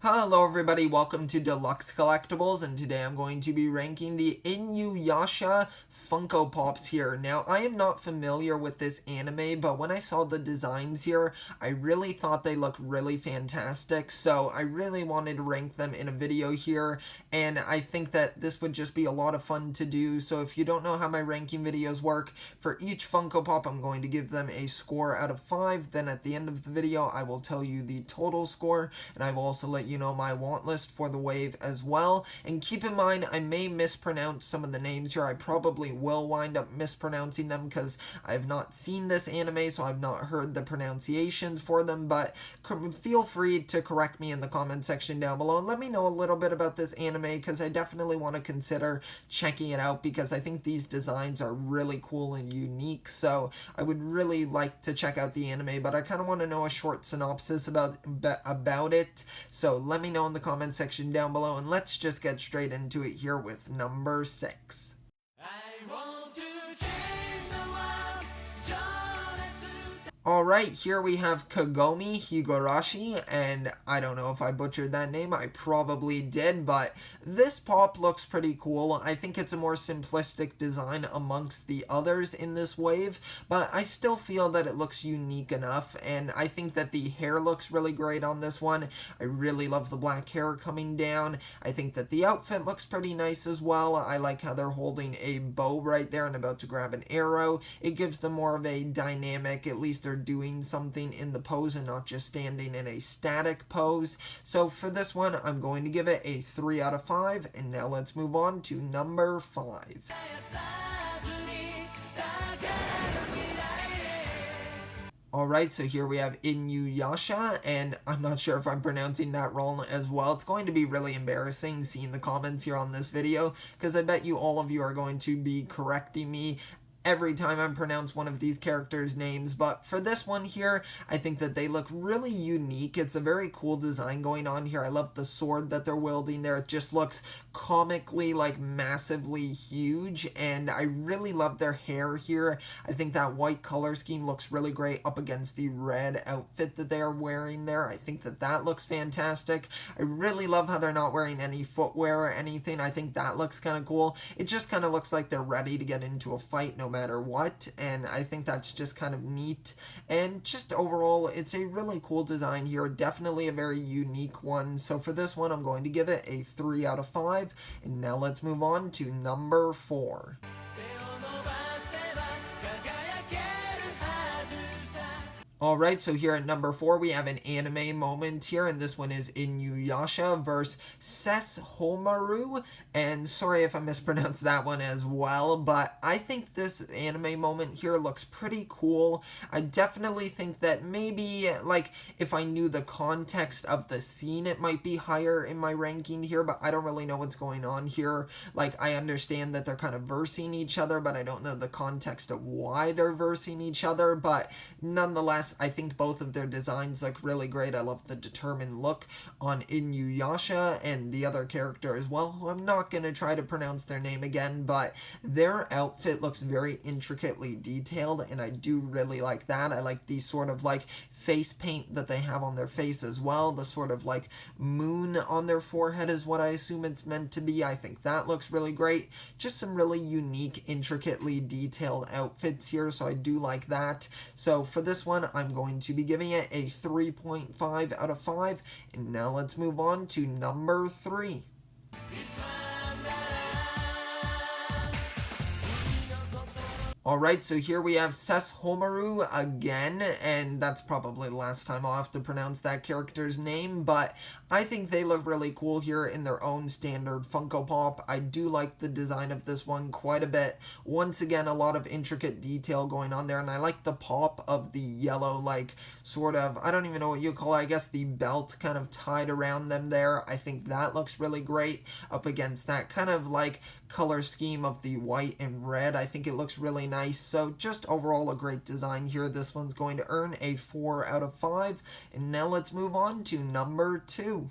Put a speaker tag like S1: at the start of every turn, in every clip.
S1: Hello everybody, welcome to Deluxe Collectibles, and today I'm going to be ranking the Inuyasha Funko Pops here. Now, I am not familiar with this anime, but when I saw the designs here, I really thought they looked really fantastic, so I really wanted to rank them in a video here, and I think that this would just be a lot of fun to do. So if you don't know how my ranking videos work, for each Funko Pop I'm going to give them a score out of 5, then at the end of the video I will tell you the total score, and I will also let you know my want list for the wave as well. And keep in mind, I may mispronounce some of the names here. I probably will wind up mispronouncing them because I have not seen this anime, so I've not heard the pronunciations for them, but feel free to correct me in the comment section down below and let me know a little bit about this anime, because I definitely want to consider checking it out because I think these designs are really cool and unique. So I would really like to check out the anime, but I kind of want to know a short synopsis about it. So let me know in the comment section down below, and let's just get straight into it here with number 6. Alright, here we have Kagome Higurashi, and I don't know if I butchered that name, I probably did, but this pop looks pretty cool. I think it's a more simplistic design amongst the others in this wave, but I still feel that it looks unique enough, and I think that the hair looks really great on this one. I really love the black hair coming down. I think that the outfit looks pretty nice as well. I like how they're holding a bow right there and about to grab an arrow. It gives them more of a dynamic, at least they're doing something in the pose and not just standing in a static pose. So for this one, I'm going to give it a 3 out of 5, and now let's move on to number 5. Alright, so here we have Inuyasha, and I'm not sure if I'm pronouncing that wrong as well. It's going to be really embarrassing seeing the comments here on this video, because I bet you all of you are going to be correcting me every time I pronounce one of these characters' names, but for this one here, I think that they look really unique. It's a very cool design going on here. I love the sword that they're wielding there. It just looks comically, like, massively huge, and I really love their hair here. I think that white color scheme looks really great up against the red outfit that they are wearing there. I think that that looks fantastic. I really love how they're not wearing any footwear or anything. I think that looks kind of cool. It just kind of looks like they're ready to get into a fight no matter what, and I think that's just kind of neat. And just overall, it's a really cool design here, definitely a very unique one. So for this one, I'm going to give it a 3 out of 5, and now let's move on to number 4. Alright, so here at number 4, we have an anime moment here, and this one is Inuyasha versus Sesshomaru, and sorry if I mispronounced that one as well, but I think this anime moment here looks pretty cool. I definitely think that maybe, like, if I knew the context of the scene, it might be higher in my ranking here, but I don't really know what's going on here. Like, I understand that they're kind of versing each other, but I don't know the context of why they're versing each other, but nonetheless, I think both of their designs look really great. I love the determined look on Inuyasha and the other character as well, who I'm not going to try to pronounce their name again, but their outfit looks very intricately detailed, and I do really like that. I like the sort of like face paint that they have on their face as well. The sort of like moon on their forehead is what I assume it's meant to be. I think that looks really great. Just some really unique, intricately detailed outfits here, so I do like that. So for this one, I'm going to be giving it a 3.5 out of 5, and now let's move on to number 3. Alright, so here we have Sesshomaru again, and that's probably the last time I'll have to pronounce that character's name, but I think they look really cool here in their own standard Funko Pop. I do like the design of this one quite a bit. Once again, a lot of intricate detail going on there, and I like the pop of the yellow, like, sort of, I don't even know what you call it, I guess the belt kind of tied around them there. I think that looks really great up against that kind of, like, color scheme of the white and red. I think it looks really nice. So just overall a great design here. This one's going to earn a 4 out of 5. And now let's move on to number 2.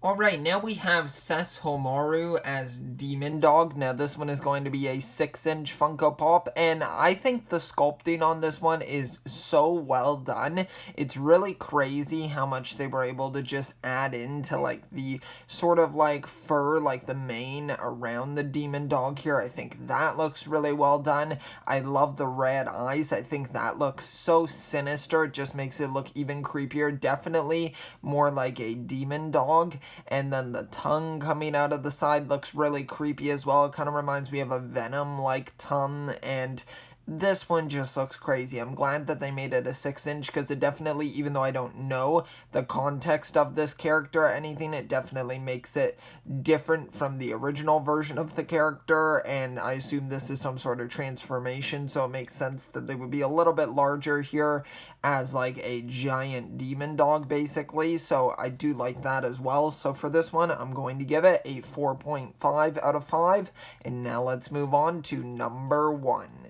S1: Alright, now we have Sesshomaru as Demon Dog. Now this one is going to be a 6-inch Funko Pop, and I think the sculpting on this one is so well done. It's really crazy how much they were able to just add into like the sort of like fur, like the mane around the Demon Dog here. I think that looks really well done. I love the red eyes. I think that looks so sinister. It just makes it look even creepier. Definitely more like a demon dog. And then the tongue coming out of the side looks really creepy as well. It kind of reminds me of a Venom-like tongue, and this one just looks crazy. I'm glad that they made it a 6-inch because it definitely, even though I don't know the context of this character or anything, it definitely makes it different from the original version of the character, and I assume this is some sort of transformation, so it makes sense that they would be a little bit larger here as like a giant demon dog basically, so I do like that as well. So for this one, I'm going to give it a 4.5 out of 5, and now let's move on to number 1.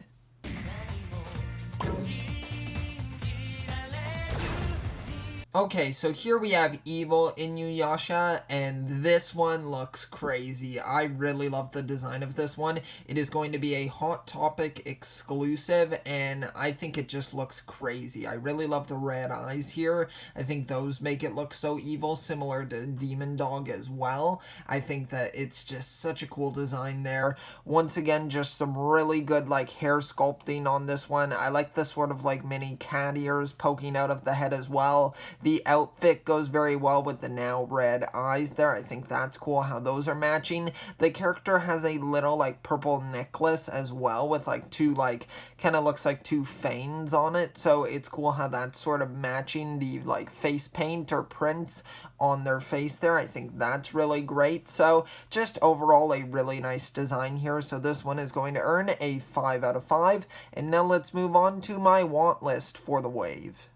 S1: Okay, so here we have Evil Inuyasha, and this one looks crazy. I really love the design of this one. It is going to be a Hot Topic exclusive, and I think it just looks crazy. I really love the red eyes here. I think those make it look so evil, similar to Demon Dog as well. I think that it's just such a cool design there. Once again, just some really good like hair sculpting on this one. I like the sort of like mini cat ears poking out of the head as well. The outfit goes very well with the now red eyes there. I think that's cool how those are matching. The character has a little like purple necklace as well with like two like kind of looks like two fangs on it. So it's cool how that's sort of matching the like face paint or prints on their face there. I think that's really great. So just overall a really nice design here. So this one is going to earn a 5 out of 5. And now let's move on to my want list for the wave.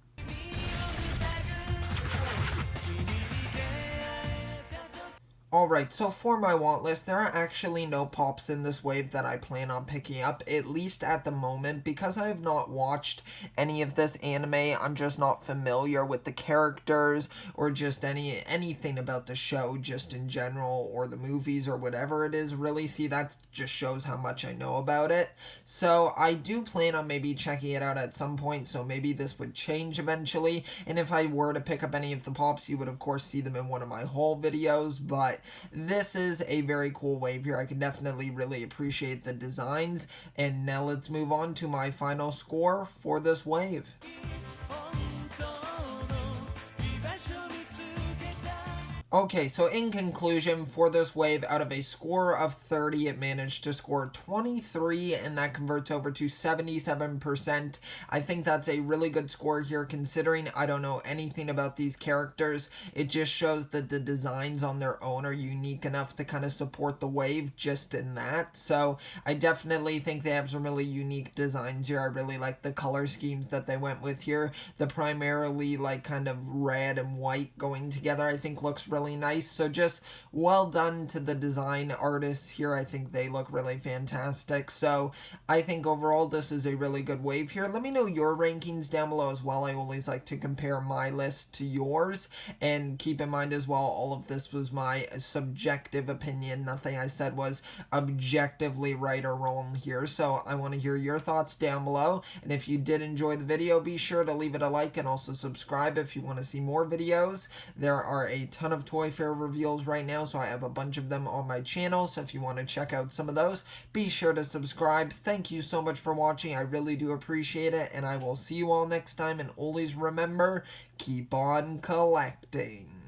S1: Alright, so for my want list, there are actually no pops in this wave that I plan on picking up, at least at the moment, because I have not watched any of this anime. I'm just not familiar with the characters, or just anything about the show, just in general, or the movies, or whatever it is, really. See, that just shows how much I know about it. So I do plan on maybe checking it out at some point, so maybe this would change eventually, and if I were to pick up any of the pops, you would of course see them in one of my haul videos, but this is a very cool wave here. I can definitely really appreciate the designs. And now let's move on to my final score for this wave. Okay, so in conclusion, for this wave, out of a score of 30, it managed to score 23, and that converts over to 77%. I think that's a really good score here, considering I don't know anything about these characters. It just shows that the designs on their own are unique enough to kind of support the wave just in that. So I definitely think they have some really unique designs here. I really like the color schemes that they went with here. The primarily like kind of red and white going together, I think looks really nice. So just well done to the design artists here. I think they look really fantastic. So I think overall this is a really good wave here. Let me know your rankings down below as well. I always like to compare my list to yours, and keep in mind as well, all of this was my subjective opinion. Nothing I said was objectively right or wrong here. So I want to hear your thoughts down below, and if you did enjoy the video, be sure to leave it a like and also subscribe if you want to see more videos. There are a ton of Toy Fair reveals right now, so I have a bunch of them on my channel, so if you want to check out some of those, be sure to subscribe. Thank you so much for watching. I really do appreciate it, and I will see you all next time, and always remember, keep on collecting.